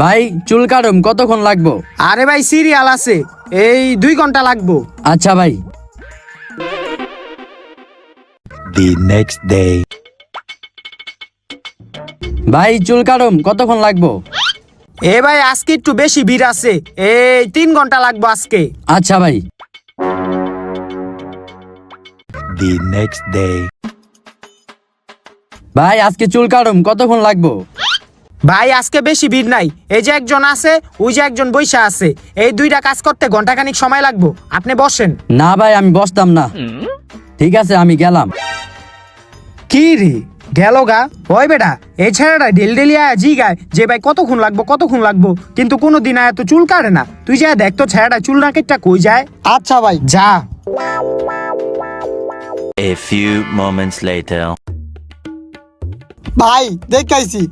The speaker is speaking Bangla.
ভাই চুল কাটুম কতক্ষণ লাগবো? আরে ভাই সিরিয়াল আছে, এই 2 ঘন্টা লাগবো। আচ্ছা ভাই। The next day. ভাই চুল কাটুম কতক্ষণ লাগবো? এ ভাই আজকে একটু বেশি ভিড় আছে, এই 3 ঘন্টা লাগবো আজকে। আচ্ছা ভাই। The next day. ভাই আজকে চুল কাটুম কতক্ষণ লাগবো? ভাই আজকে বেশি ভিড় নাই, এই যে একজন আছে, ওই যে একজন বইসা আছে, এই 2টা কাজ করতে ঘন্টাখানিক সময় লাগবো, আপনি বসেন। না ভাই আমি বসতাম না। ঠিক আছে আমি গেলাম। কি রে গেল গা? ওই বেটা, এই ছেলেটা ডেলি আয়া জি গায় যে ভাই কতক্ষণ লাগবো, কিন্তু কোনোদিন আয়া তো চুল কাটে না। তুই যা দেখ তো ছেলেটা চুল না কেটটা কই যায়। আচ্ছা ভাই। যা। A few moments later. ভাই দেখাইছি